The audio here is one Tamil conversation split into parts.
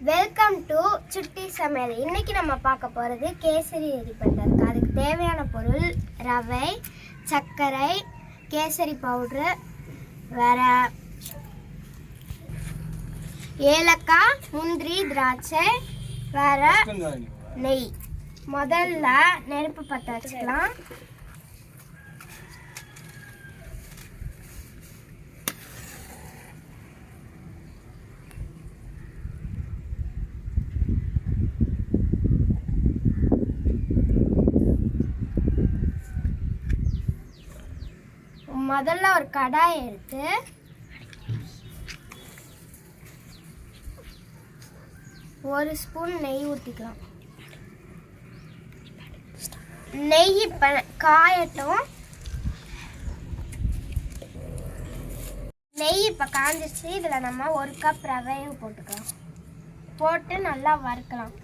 வெல்கம் டு சுட்டி சமையல். இன்னைக்கு நம்ம பார்க்க போகிறது கேசரி ரெடி பண்ணுறதுக்கு. அதுக்கு தேவையான பொருள் ரவை, சர்க்கரை, கேசரி பவுட்ரு, வேறு ஏலக்காய், முந்திரி, திராட்சை, வேறு நெய். முதல்ல நெருப்பு பற்ற வச்சுக்கலாம். முதல்ல ஒரு கடாய் எடுத்து ஒரு ஸ்பூன் நெய் ஊற்றிக்கலாம். நெய் இப்போ காயட்டும். நெய் இப்போ காஞ்சிச்சு. இதில் நம்ம ஒரு கப் ரவையும் போட்டுக்கலாம். போட்டு நல்லா வறுக்கலாம்.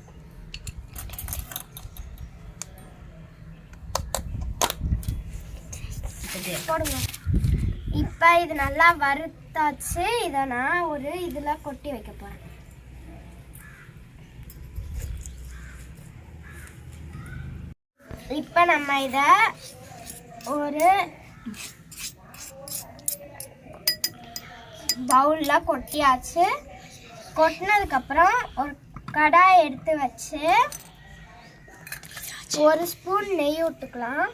போடுங்க. இப்போ இது நல்லா வறுத்தாச்சு. இதை நான் ஒரு இதில் கொட்டி வைக்க போகிறேன். இப்போ நம்ம இதை ஒரு பவுலில் கொட்டியாச்சு. கொட்டினதுக்கப்புறம் ஒரு கடாய் எடுத்து வச்சு ஒரு ஸ்பூன் நெய் விட்டுக்கலாம்.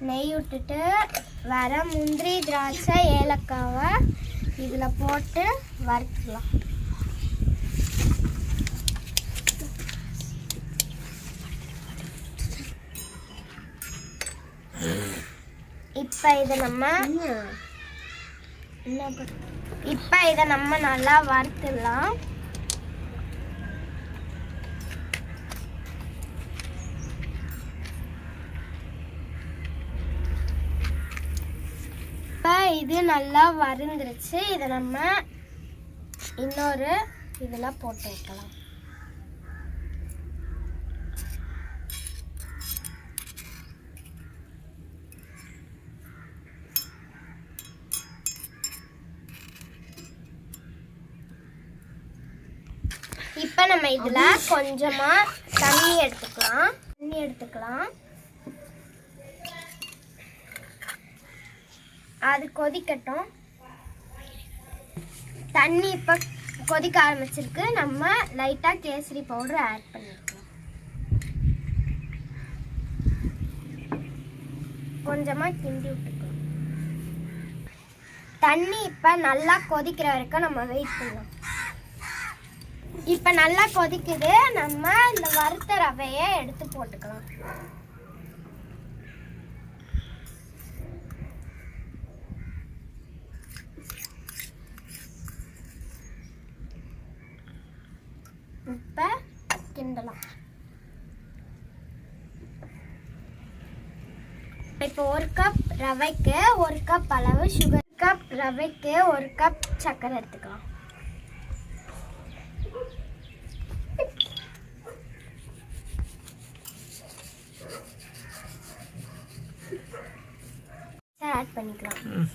நெய் விட்டுட்டு வர முந்திரி, திராட்சை, ஏலக்காவை இதில் போட்டு வறுத்துக்கலாம். இப்போ இதை நம்ம நல்லா வறுத்துடலாம். இப்போ இது நல்லா வறுந்துருச்சு. இதை நம்ம இன்னொரு இதில் போட்டு வைக்கலாம். இப்போ நம்ம இதில் கொஞ்சமாக தண்ணி எடுத்துக்கலாம். அது கொதிக்கட்டும். தண்ணி இப்போ கொதிக்க ஆரம்பிச்சிருக்கு. நம்ம லைட்டாக கேசரி பவுடர் ஆட் பண்ணிக்கலாம். கொஞ்சமாக கிண்டி விட்டுக்கலாம். தண்ணி இப்போ நல்லா கொதிக்கிற வரைக்கும் நம்ம வெயிட் பண்ணலாம். இப்போ நல்லா கொதிக்குது. நம்ம இந்த வறுத்த ரவையை எடுத்து போட்டுக்கலாம். இப்போ கிண்டலாம். இப்போ ஒரு கப் ரவைக்கு ஒரு கப் அளவு சுகர், கப் ரவைக்கு ஒரு கப் சர்க்கரை எடுத்துக்கலாம். ஆட் பண்ணிக்கலாம்.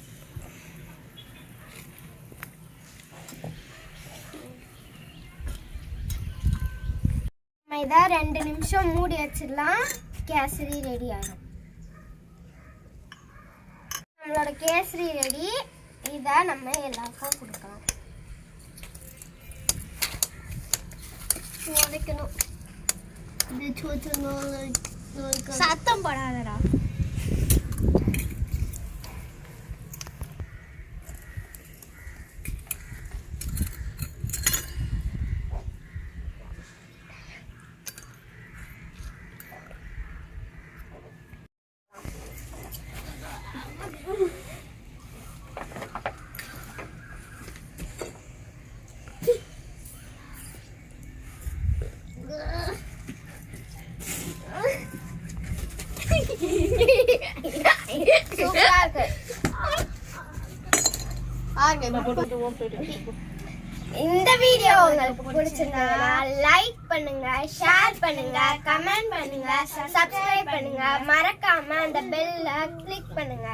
இதை 2 நிமிஷம் மூடி வச்சிடலாம். கேசரி ரெடி ஆகும். நம்மளோட கேசரி ரெடி. இதை நம்ம எல்லாருக்கும் கொடுக்கலாம். உடைக்கணும். சத்தம் போடாதடா. இந்த வீடியோ உங்களுக்கு பிடிச்சிருந்தா லைக் பண்ணுங்க, ஷேர் பண்ணுங்க, கமெண்ட் பண்ணுங்க, சப்ஸ்கிரைப் பண்ணுங்க. மறக்காம அந்த பெல்ல கிளிக் பண்ணுங்க.